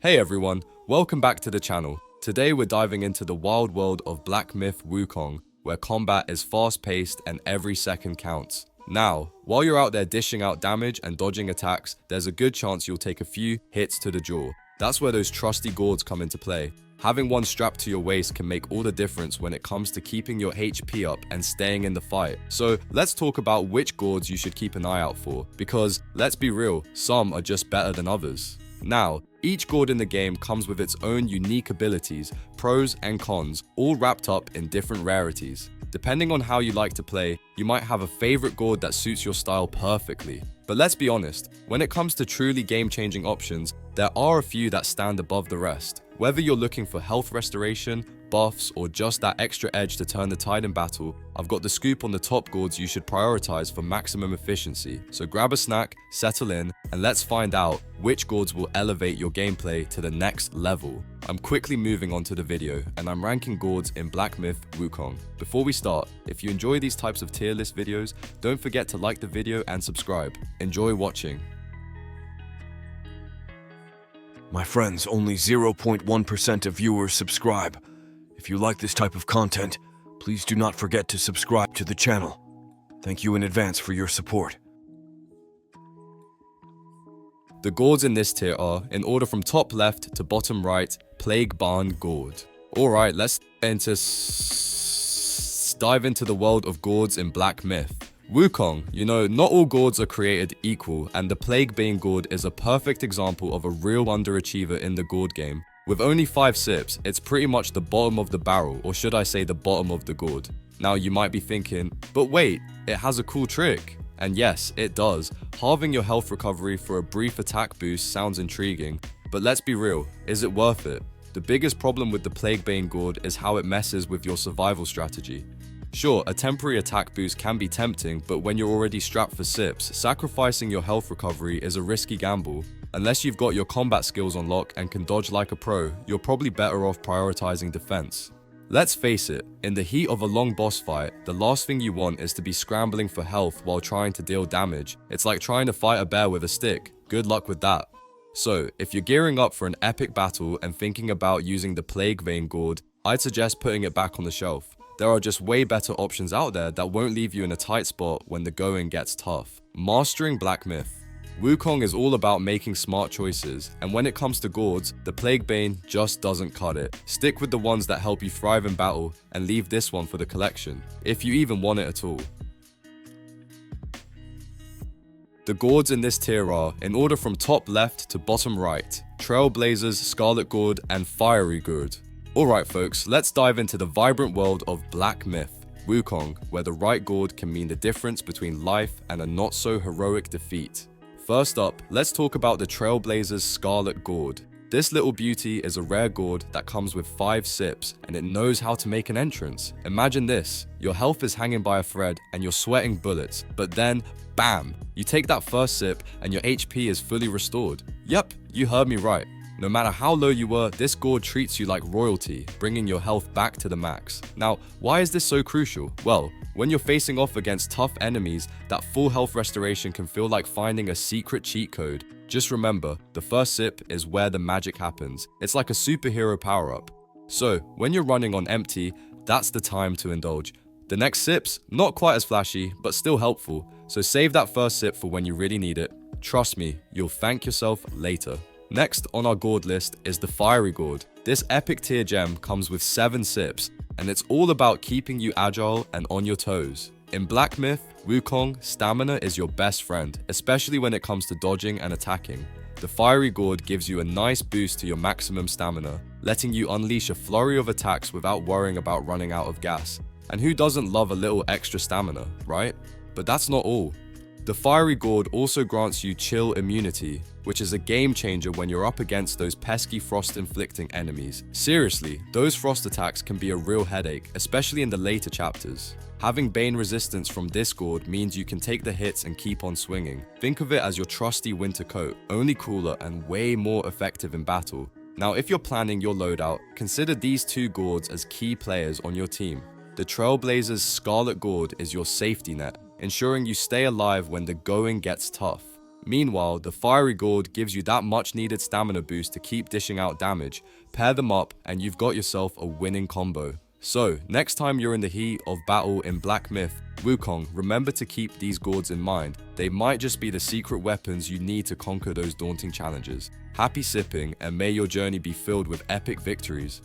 Hey everyone, welcome back to the channel. Today we're diving into the wild world of Black Myth Wukong, where combat is fast-paced and every second counts. Now, while you're out there dishing out damage and dodging attacks, there's a good chance you'll take a few hits to the jaw. That's where those trusty gourds come into play. Having one strapped to your waist can make all the difference when it comes to keeping your HP up and staying in the fight. So let's talk about which gourds you should keep an eye out for, because let's be real, some are just better than others. Now, each gourd in the game comes with its own unique abilities, pros and cons, all wrapped up in different rarities. Depending on how you like to play, you might have a favorite gourd that suits your style perfectly. But let's be honest, when it comes to truly game-changing options, there are a few that stand above the rest. Whether you're looking for health restoration, buffs, or just that extra edge to turn the tide in battle, I've got the scoop on the top gourds you should prioritize for maximum efficiency. So grab a snack, settle in, and let's find out which gourds will elevate your gameplay to the next level. I'm quickly moving on to the video, and I'm ranking gourds in Black Myth Wukong. Before we start, if you enjoy these types of tier list videos, don't forget to like the video and subscribe. Enjoy watching. My friends, only 0.1% of viewers subscribe. If you like this type of content, please do not forget to subscribe to the channel. Thank you in advance for your support. The gourds in this tier are, in order from top left to bottom right, Plague Barn Gourd. Alright, let's dive into the world of gourds in Black Myth Wukong. You know, not all gourds are created equal, and the Plague Bane Gourd is a perfect example of a real underachiever in the gourd game. With only 5 sips, it's pretty much the bottom of the barrel, or should I say the bottom of the gourd. Now you might be thinking, but wait, it has a cool trick. And yes, it does. Halving your health recovery for a brief attack boost sounds intriguing, but let's be real, is it worth it? The biggest problem with the Plague Bane Gourd is how it messes with your survival strategy. Sure, a temporary attack boost can be tempting, but when you're already strapped for sips, sacrificing your health recovery is a risky gamble. Unless you've got your combat skills on lock and can dodge like a pro, you're probably better off prioritizing defense. Let's face it, in the heat of a long boss fight, the last thing you want is to be scrambling for health while trying to deal damage. It's like trying to fight a bear with a stick. Good luck with that. So, if you're gearing up for an epic battle and thinking about using the Plague Vein Gourd, I'd suggest putting it back on the shelf. There are just way better options out there that won't leave you in a tight spot when the going gets tough. Mastering Black Myth Wukong is all about making smart choices, and when it comes to gourds, the Plague Bane just doesn't cut it. Stick with the ones that help you thrive in battle, and leave this one for the collection, if you even want it at all. The gourds in this tier are, in order from top left to bottom right, Trailblazers, Scarlet Gourd, and Fiery Gourd. Alright folks, let's dive into the vibrant world of Black Myth Wukong, where the right gourd can mean the difference between life and a not-so-heroic defeat. First up, let's talk about the Trailblazers Scarlet Gourd. This little beauty is a rare gourd that comes with 5 sips, and it knows how to make an entrance. Imagine this, your health is hanging by a thread and you're sweating bullets, but then, bam, you take that first sip and your HP is fully restored. Yep, you heard me right. No matter how low you were, this gourd treats you like royalty, bringing your health back to the max. Now, why is this so crucial? Well, when you're facing off against tough enemies, that full health restoration can feel like finding a secret cheat code. Just remember, the first sip is where the magic happens. It's like a superhero power-up. So, when you're running on empty, that's the time to indulge. The next sip's not quite as flashy, but still helpful, so save that first sip for when you really need it. Trust me, you'll thank yourself later. Next on our gourd list is the Fiery Gourd. This epic tier gem comes with 7 sips, and it's all about keeping you agile and on your toes. In Black Myth Wukong, stamina is your best friend, especially when it comes to dodging and attacking. The Fiery Gourd gives you a nice boost to your maximum stamina, letting you unleash a flurry of attacks without worrying about running out of gas. And who doesn't love a little extra stamina, right? But that's not all. The Fiery Gourd also grants you chill immunity, which is a game changer when you're up against those pesky frost-inflicting enemies. Seriously, those frost attacks can be a real headache, especially in the later chapters. Having Bane resistance from this gourd means you can take the hits and keep on swinging. Think of it as your trusty winter coat, only cooler and way more effective in battle. Now, if you're planning your loadout, consider these 2 gourds as key players on your team. The Trailblazers Scarlet Gourd is your safety net, ensuring you stay alive when the going gets tough. Meanwhile, the fiery gourd gives you that much needed stamina boost to keep dishing out damage. Pair them up and you've got yourself a winning combo. So, next time you're in the heat of battle in Black Myth Wukong, remember to keep these gourds in mind. They might just be the secret weapons you need to conquer those daunting challenges. Happy sipping, and may your journey be filled with epic victories.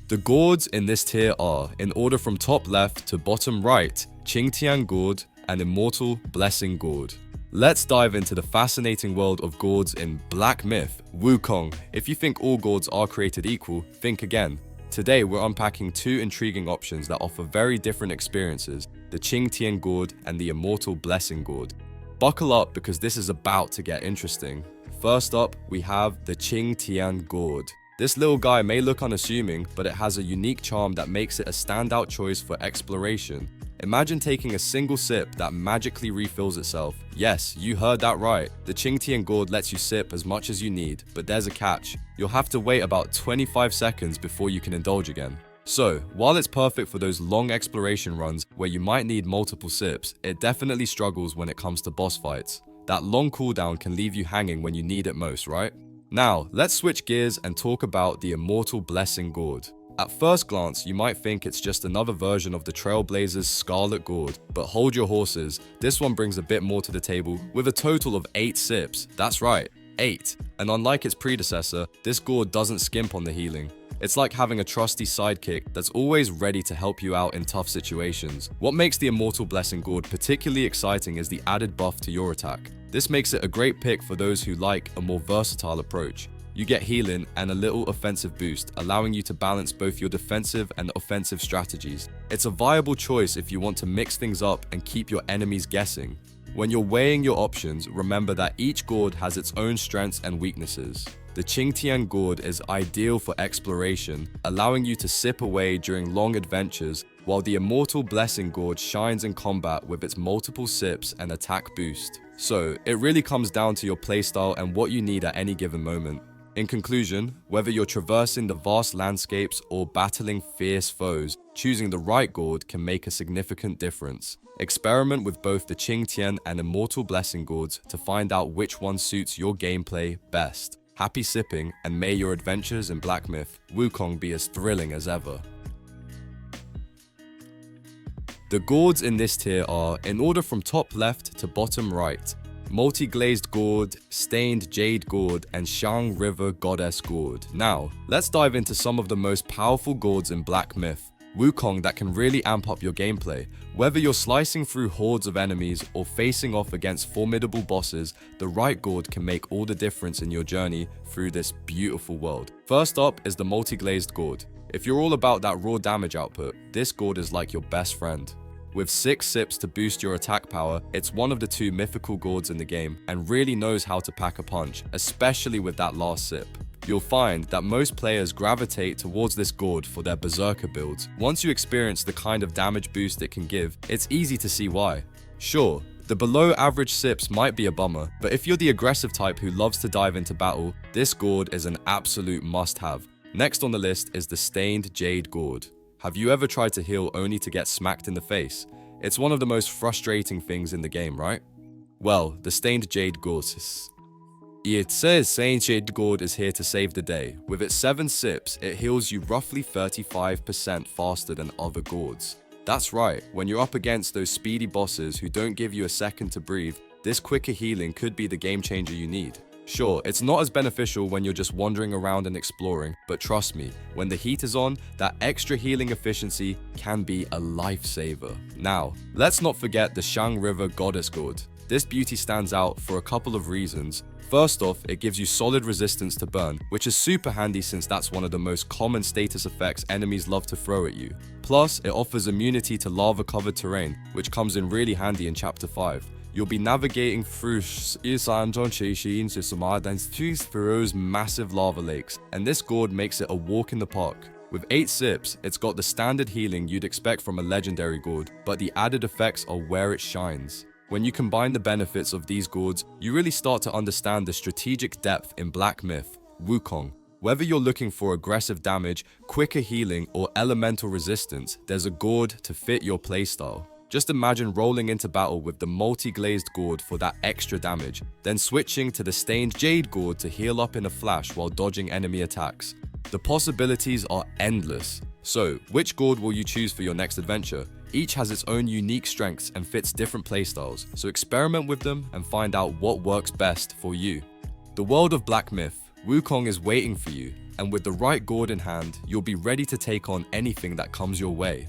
The gourds in this tier are, in order from top left to bottom right, Qingtian Gourd and Immortal Blessing Gourd. Let's dive into the fascinating world of gourds in Black Myth Wukong. If you think all gourds are created equal, think again. Today we're unpacking two intriguing options that offer very different experiences, the Qingtian Gourd and the Immortal Blessing Gourd. Buckle up because this is about to get interesting. First up, we have the Qingtian Gourd. This little guy may look unassuming, but it has a unique charm that makes it a standout choice for exploration. Imagine taking a single sip that magically refills itself. Yes, you heard that right. The Qingtian Gourd lets you sip as much as you need, but there's a catch. You'll have to wait about 25 seconds before you can indulge again. So, while it's perfect for those long exploration runs where you might need multiple sips, it definitely struggles when it comes to boss fights. That long cooldown can leave you hanging when you need it most, right? Now, let's switch gears and talk about the Immortal Blessing Gourd. At first glance, you might think it's just another version of the Trailblazer's Scarlet Gourd, but hold your horses, this one brings a bit more to the table with a total of 8 sips. That's right, 8. And unlike its predecessor, this gourd doesn't skimp on the healing. It's like having a trusty sidekick that's always ready to help you out in tough situations. What makes the Immortal Blessing Gourd particularly exciting is the added buff to your attack. This makes it a great pick for those who like a more versatile approach. You get healing and a little offensive boost, allowing you to balance both your defensive and offensive strategies. It's a viable choice if you want to mix things up and keep your enemies guessing. When you're weighing your options, remember that each gourd has its own strengths and weaknesses. The Qingtian Gourd is ideal for exploration, allowing you to sip away during long adventures, while the Immortal Blessing Gourd shines in combat with its multiple sips and attack boost. So, it really comes down to your playstyle and what you need at any given moment. In conclusion, whether you're traversing the vast landscapes or battling fierce foes, choosing the right gourd can make a significant difference. Experiment with both the Qingtian and Immortal Blessing Gourds to find out which one suits your gameplay best. Happy sipping, and may your adventures in Black Myth Wukong be as thrilling as ever. The gourds in this tier are, in order from top left to bottom right, Multi-Glazed Gourd, Stained Jade Gourd, and Shang River Goddess Gourd. Now, let's dive into some of the most powerful gourds in Black Myth Wukong that can really amp up your gameplay. Whether you're slicing through hordes of enemies or facing off against formidable bosses, the right gourd can make all the difference in your journey through this beautiful world. First up is the Multi-Glazed Gourd. If you're all about that raw damage output, this gourd is like your best friend. With 6 sips to boost your attack power, it's one of the 2 mythical gourds in the game and really knows how to pack a punch, especially with that last sip. You'll find that most players gravitate towards this gourd for their berserker builds. Once you experience the kind of damage boost it can give, it's easy to see why. Sure, the below average sips might be a bummer, but if you're the aggressive type who loves to dive into battle, this gourd is an absolute must-have. Next on the list is the Stained Jade Gourd. Have you ever tried to heal only to get smacked in the face? It's one of the most frustrating things in the game, right? Well, the Stained Jade Gourd is... It says Stained Jade Gourd is here to save the day. With its 7 sips, it heals you roughly 35% faster than other gourds. That's right, when you're up against those speedy bosses who don't give you a second to breathe, this quicker healing could be the game changer you need. Sure, it's not as beneficial when you're just wandering around and exploring, but trust me, when the heat is on, that extra healing efficiency can be a lifesaver. Now, let's not forget the Shang River Goddess Gourd. This beauty stands out for a couple of reasons. First off, it gives you solid resistance to burn, which is super handy since that's one of the most common status effects enemies love to throw at you. Plus, it offers immunity to lava-covered terrain, which comes in really handy in Chapter 5. You'll be navigating through Pharaoh's massive lava lakes, and this gourd makes it a walk in the park. With 8 sips, it's got the standard healing you'd expect from a legendary gourd, but the added effects are where it shines. When you combine the benefits of these gourds, you really start to understand the strategic depth in Black Myth Wukong. Whether you're looking for aggressive damage, quicker healing, or elemental resistance, there's a gourd to fit your playstyle. Just imagine rolling into battle with the multi-glazed Gourd for that extra damage, then switching to the stained Jade Gourd to heal up in a flash while dodging enemy attacks. The possibilities are endless. So, which Gourd will you choose for your next adventure? Each has its own unique strengths and fits different playstyles, so experiment with them and find out what works best for you. The world of Black Myth Wukong is waiting for you, and with the right Gourd in hand, you'll be ready to take on anything that comes your way.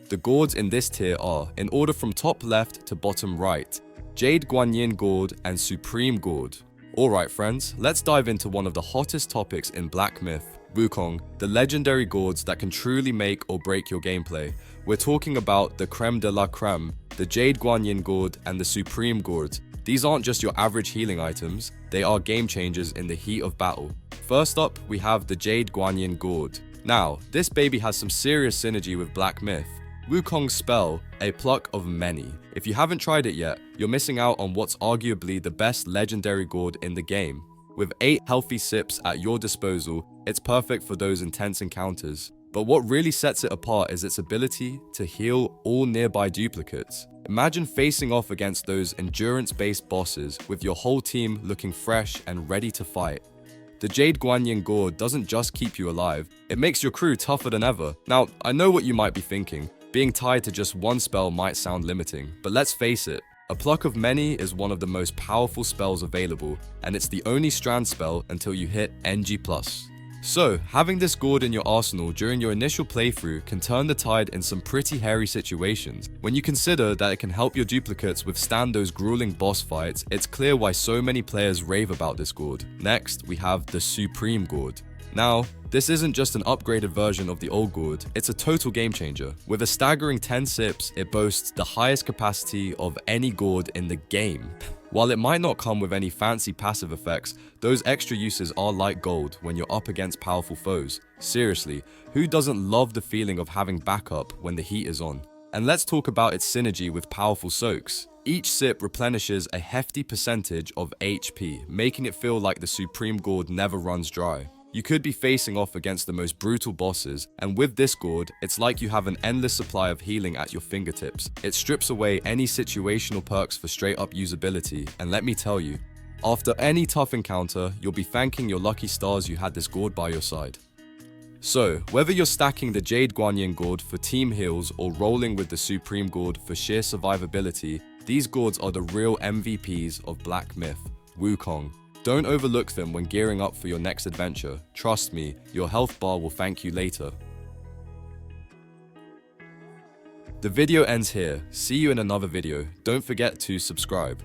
The Gourds in this tier are, in order from top left to bottom right, Jade Guanyin Gourd and Supreme Gourd. Alright friends, let's dive into one of the hottest topics in Black Myth, Wukong, the legendary Gourds that can truly make or break your gameplay. We're talking about the creme de la creme, the Jade Guanyin Gourd and the Supreme Gourd. These aren't just your average healing items, they are game changers in the heat of battle. First up, we have the Jade Guanyin Gourd. Now, this baby has some serious synergy with Black Myth. Wukong's spell, a pluck of many. If you haven't tried it yet, you're missing out on what's arguably the best legendary Gourd in the game. With 8 healthy sips at your disposal, it's perfect for those intense encounters. But what really sets it apart is its ability to heal all nearby duplicates. Imagine facing off against those endurance-based bosses with your whole team looking fresh and ready to fight. The Jade Guanyin Gourd doesn't just keep you alive, it makes your crew tougher than ever. Now, I know what you might be thinking. Being tied to just one spell might sound limiting, but let's face it, a pluck of many is one of the most powerful spells available, and it's the only strand spell until you hit NG+. So, having this Gourd in your arsenal during your initial playthrough can turn the tide in some pretty hairy situations. When you consider that it can help your duplicates withstand those grueling boss fights, it's clear why so many players rave about this Gourd. Next, we have the Supreme Gourd. Now, this isn't just an upgraded version of the old Gourd, it's a total game changer. With a staggering 10 sips, it boasts the highest capacity of any Gourd in the game. While it might not come with any fancy passive effects, those extra uses are like gold when you're up against powerful foes. Seriously, who doesn't love the feeling of having backup when the heat is on? And let's talk about its synergy with powerful soaks. Each sip replenishes a hefty percentage of HP, making it feel like the Supreme Gourd never runs dry. You could be facing off against the most brutal bosses, and with this Gourd, it's like you have an endless supply of healing at your fingertips. It strips away any situational perks for straight up usability, and let me tell you, after any tough encounter, you'll be thanking your lucky stars you had this Gourd by your side. So, whether you're stacking the Jade Guanyin Gourd for team heals or rolling with the Supreme Gourd for sheer survivability, these Gourds are the real MVPs of Black Myth Wukong. Don't overlook them when gearing up for your next adventure. Trust me, your health bar will thank you later. The video ends here. See you in another video. Don't forget to subscribe.